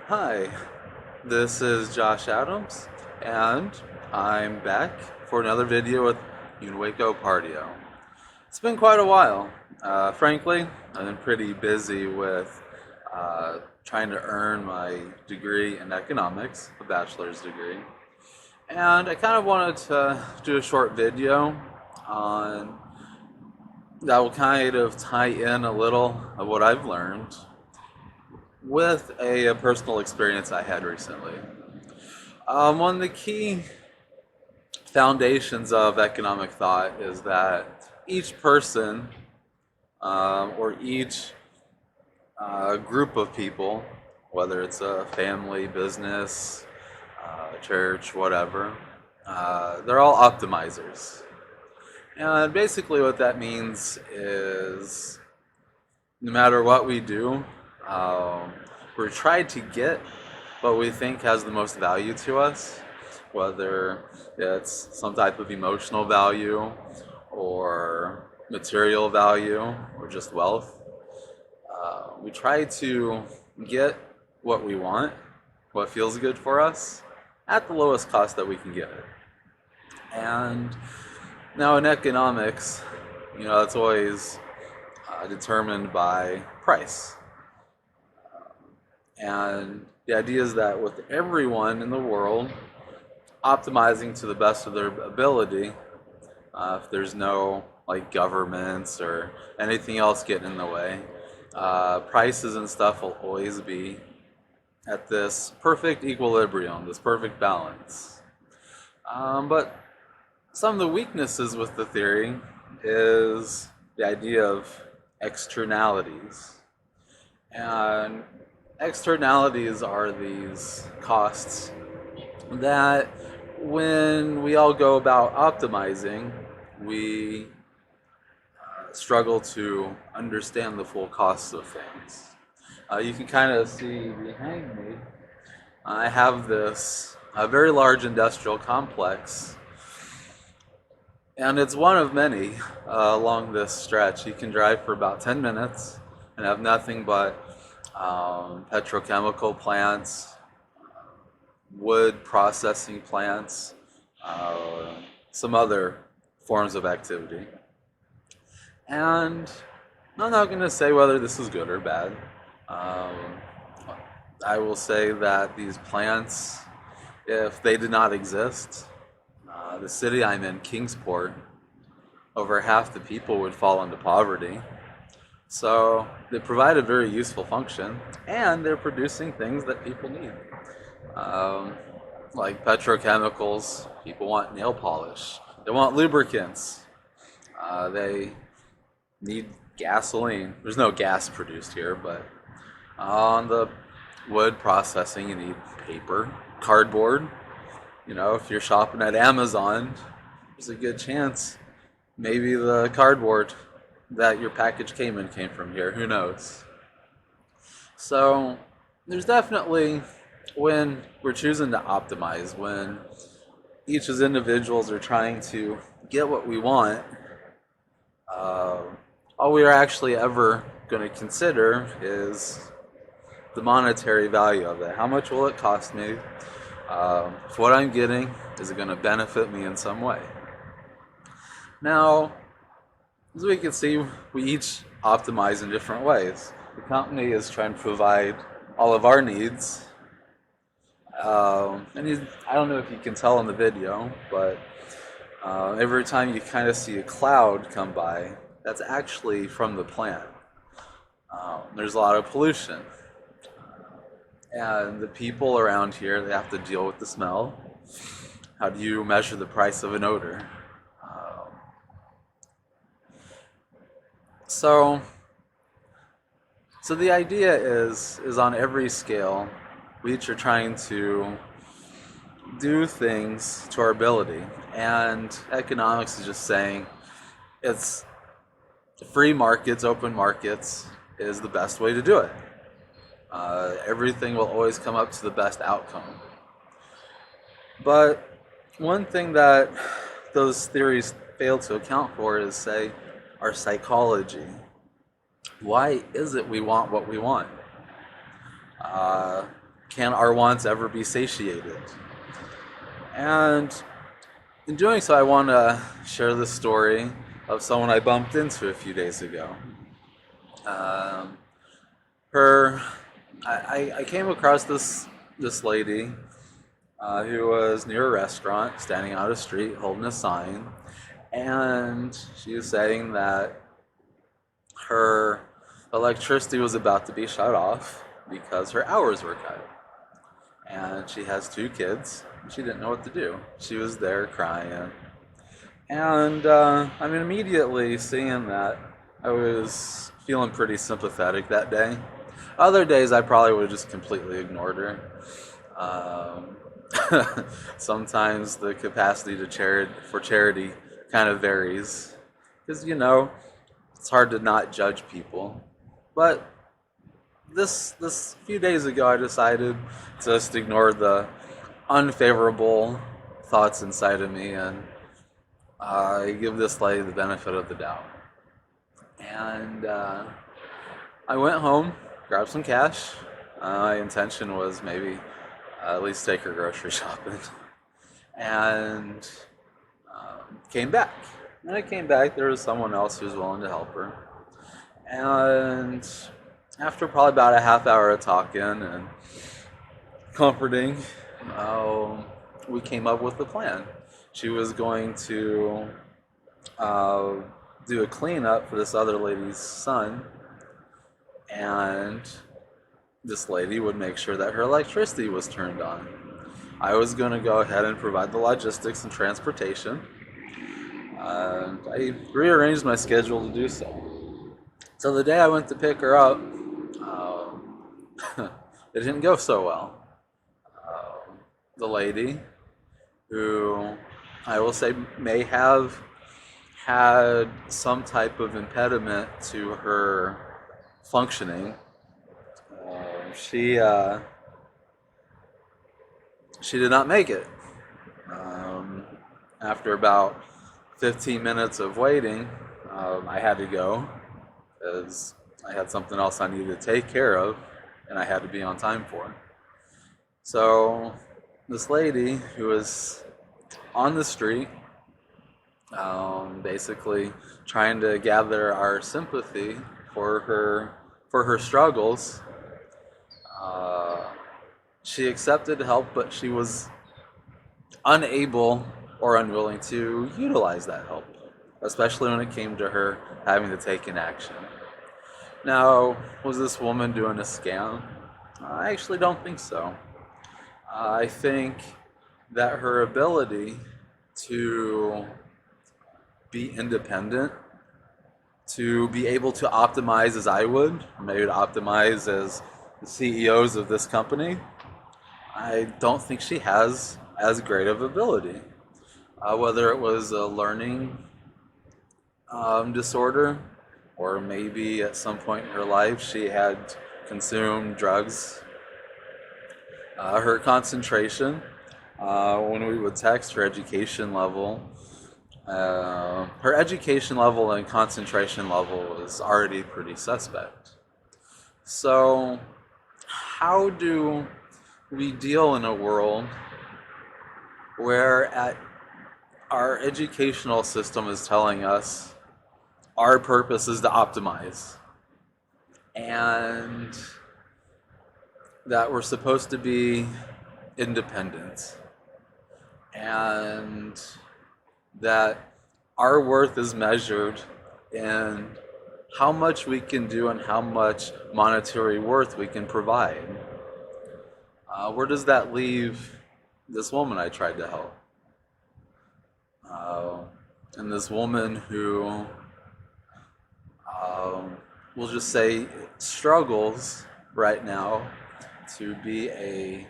Hi, this is Josh Adams, and I'm back for another video with Unueco Partio. It's been quite a while. Frankly, I've been pretty busy with trying to earn my degree in economics, a bachelor's degree. And I kind of wanted to do a short video on that will kind of tie in a little of what I've learned with a personal experience I had recently. One of the key foundations of economic thought is that each person or each group of people, whether it's a family, business, church, whatever, they're all optimizers. And basically, what that means is no matter what we do, we're trying to get what we think has the most value to us, whether it's some type of emotional value or material value or just wealth. We try to get what we want, what feels good for us, at the lowest cost that we can get it. And now in economics, it's always determined by price. And the idea is that with everyone in the world optimizing to the best of their ability, if there's no like governments or anything else getting in the way, prices and stuff will always be at this perfect equilibrium, this perfect balance. But some of the weaknesses with the theory is the idea of externalities. And externalities are these costs that when we all go about optimizing, we struggle to understand the full costs of things. You can kind of see behind me, I have this very large industrial complex, and it's one of many along this stretch. You can drive for about 10 minutes and have nothing but petrochemical plants, wood processing plants, some other forms of activity. And I'm not going to say whether this is good or bad. I will say that these plants, if they did not exist, the city I'm in, Kingsport, over half the people would fall into poverty. So they provide a very useful function, and they're producing things that people need. Like petrochemicals, people want nail polish. They want lubricants. They need gasoline. There's no gas produced here, but on the wood processing, you need paper, cardboard. If you're shopping at Amazon, there's a good chance maybe the cardboard that your package came from here. Who knows? So there's definitely, when we're choosing to optimize, when each as individuals are trying to get what we want, all we are actually ever going to consider is the monetary value of it. How much will it cost me? If what I'm getting, is it going to benefit me in some way? Now, as we can see, we each optimize in different ways. The company is trying to provide all of our needs. I don't know if you can tell in the video, but every time you kind of see a cloud come by, that's actually from the plant. There's a lot of pollution. And the people around here, they have to deal with the smell. How do you measure the price of an odor? So the idea is on every scale, we each are trying to do things to our ability. And economics is just saying it's free markets, open markets is the best way to do it. Everything will always come up to the best outcome. But one thing that those theories fail to account for is, say, our psychology. Why is it we want what we want? can our wants ever be satiated? And in doing so, I want to share the story of someone I bumped into a few days ago. Um, her, I came across this lady who was near a restaurant, standing on a street, holding a sign, and she was saying that her electricity was about to be shut off because her hours were cut. And she has 2 kids. And she didn't know what to do. She was there crying. And I mean, immediately seeing that, I was feeling pretty sympathetic that day. Other days, I probably would have just completely ignored her. Um, Sometimes the capacity for charity kind of varies, because it's hard to not judge people. But this few days ago, I decided to just ignore the unfavorable thoughts inside of me and give this lady the benefit of the doubt. And I went home, grabbed some cash. My intention was maybe at least take her grocery shopping, and came back. When I came back, there was someone else who was willing to help her. And after probably about a half hour of talking and comforting, we came up with a plan. She was going to do a cleanup for this other lady's son, and this lady would make sure that her electricity was turned on. I was going to go ahead and provide the logistics and transportation, and I rearranged my schedule to do so. So the day I went to pick her up, it didn't go so well. The lady, who I will say may have had some type of impediment to her functioning, she did not make it. After about 15 minutes of waiting, I had to go because I had something else I needed to take care of, and I had to be on time for. So this lady who was on the street, basically trying to gather our sympathy for her struggles, she accepted help, but she was unable or unwilling to utilize that help, especially when it came to her having to take an action. Now, was this woman doing a scam? I actually don't think so. I think that her ability to be independent, to be able to optimize as I would, or maybe to optimize as the CEOs of this company, I don't think she has as great of ability. Whether it was a learning disorder, or maybe at some point in her life she had consumed drugs. Her concentration, when we would text her education level, her education level and concentration level was already pretty suspect. So, how do we deal in a world where our educational system is telling us our purpose is to optimize, and that we're supposed to be independent, and that our worth is measured in how much we can do and how much monetary worth we can provide? Where does that leave this woman I tried to help? And this woman who, we'll just say, struggles right now to be a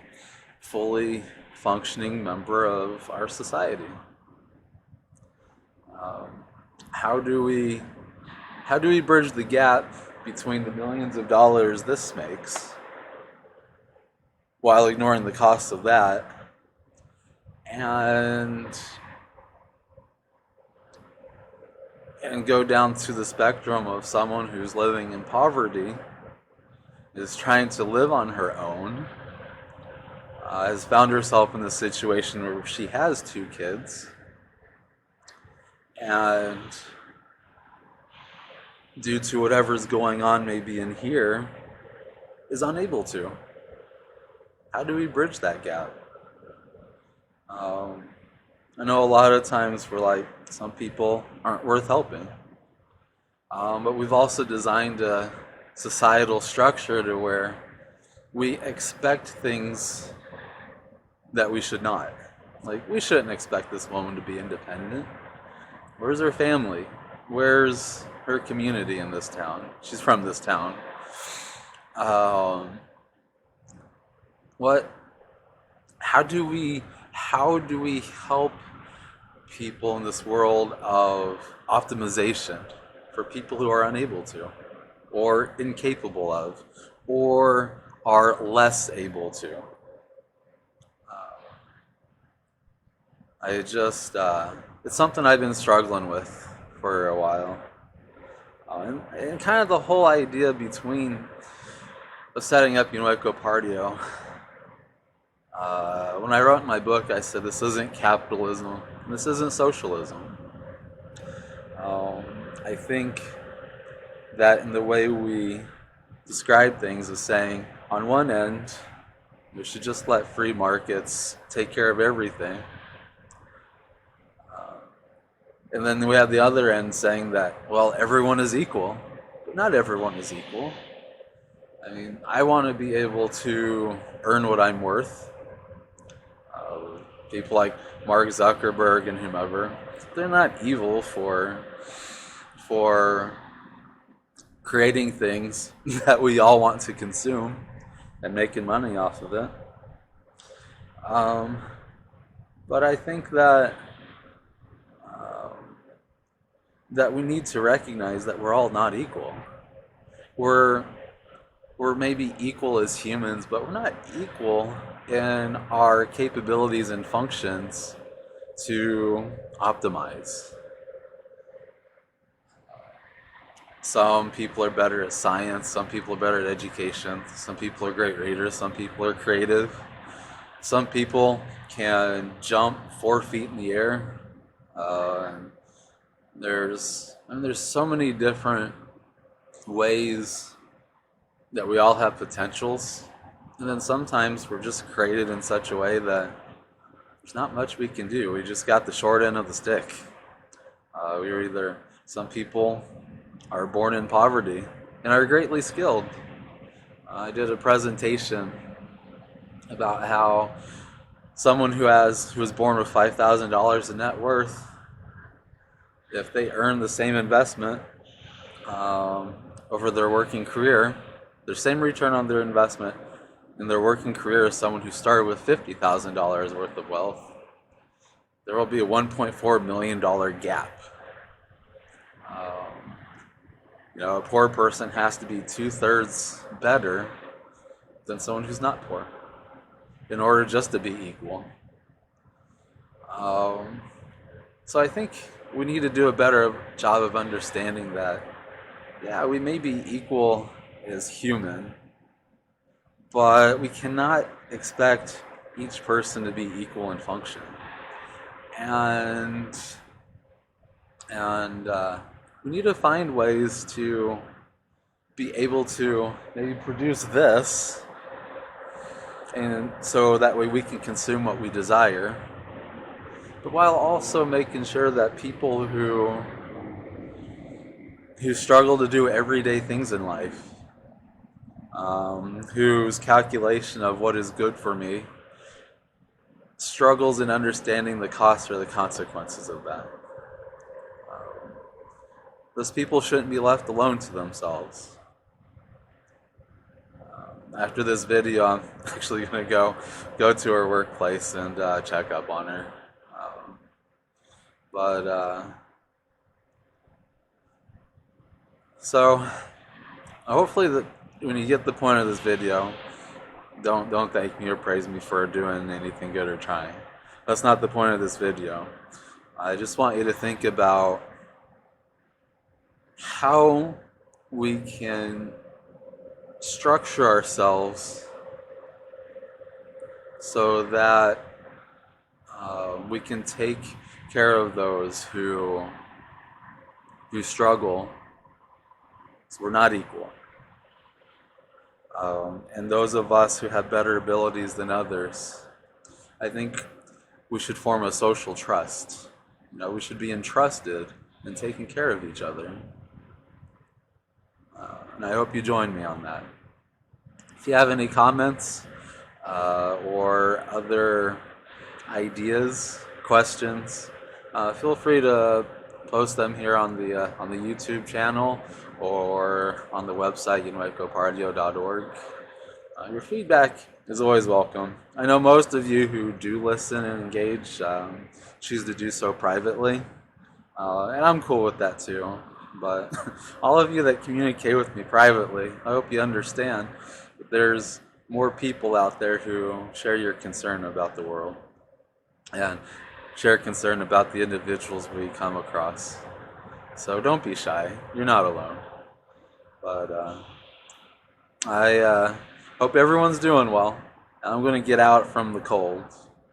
fully functioning member of our society. How do we bridge the gap between the millions of dollars this makes, while ignoring the cost of that, and go down to the spectrum of someone who's living in poverty, is trying to live on her own, has found herself in the situation where she has 2 kids, and due to whatever's going on maybe in here, is unable to. How do we bridge that gap? Um, I know a lot of times we're like, some people aren't worth helping. But we've also designed a societal structure to where we expect things that we should not. Like, we shouldn't expect this woman to be independent. Where's her family? Where's her community in this town? She's from this town. Um, what? How do we help people in this world of optimization for people who are unable to, or incapable of, or are less able to? It's something I've been struggling with for a while. And kind of the whole idea of setting up Unueco Partio. When I wrote my book, I said this isn't capitalism, this isn't socialism. I think that in the way we describe things is saying, on one end, we should just let free markets take care of everything. And then we have the other end saying that, well, everyone is equal. But not everyone is equal. I mean, I want to be able to earn what I'm worth. People like Mark Zuckerberg and whomever, they're not evil for creating things that we all want to consume and making money off of it. But I think that we need to recognize that we're all not equal. We're maybe equal as humans, but we're not equal in our capabilities and functions to optimize. Some people are better at science, some people are better at education, some people are great readers, some people are creative, some people can jump 4 feet in the air. There's so many different ways that we all have potentials, and then sometimes we're just created in such a way that there's not much we can do. We just got the short end of the stick. Some people are born in poverty and are greatly skilled. I did a presentation about how someone who was born with $5,000 in net worth, if they earn the same investment over their working career, their same return on their investment in their working career as someone who started with $50,000 worth of wealth, there will be a $1.4 million gap. A poor person has to be 2/3 better than someone who's not poor in order just to be equal. So I think we need to do a better job of understanding that, yeah, we may be equal as human, but we cannot expect each person to be equal in function. And we need to find ways to be able to maybe produce this, and so that way we can consume what we desire, but while also making sure that people who struggle to do everyday things in life, whose calculation of what is good for me struggles in understanding the costs or the consequences of that. Those people shouldn't be left alone to themselves. After this video, I'm actually going to go to her workplace and check up on her. So hopefully that when you get the point of this video, don't thank me or praise me for doing anything good or trying. That's not the point of this video. I just want you to think about how we can structure ourselves so that we can take care of those who struggle. So we're not equal. And those of us who have better abilities than others, I think we should form a social trust. We should be entrusted in taking care of each other. And I hope you join me on that. If you have any comments or other ideas, questions, feel free to post them here on the YouTube channel or on the website unuecopartio.org. Your feedback is always welcome. I know most of you who do listen and engage choose to do so privately, and I'm cool with that too. But all of you that communicate with me privately, I hope you understand that there's more people out there who share your concern about the world and share concern about the individuals we come across. So don't be shy. You're not alone. But I hope everyone's doing well. I'm going to get out from the cold.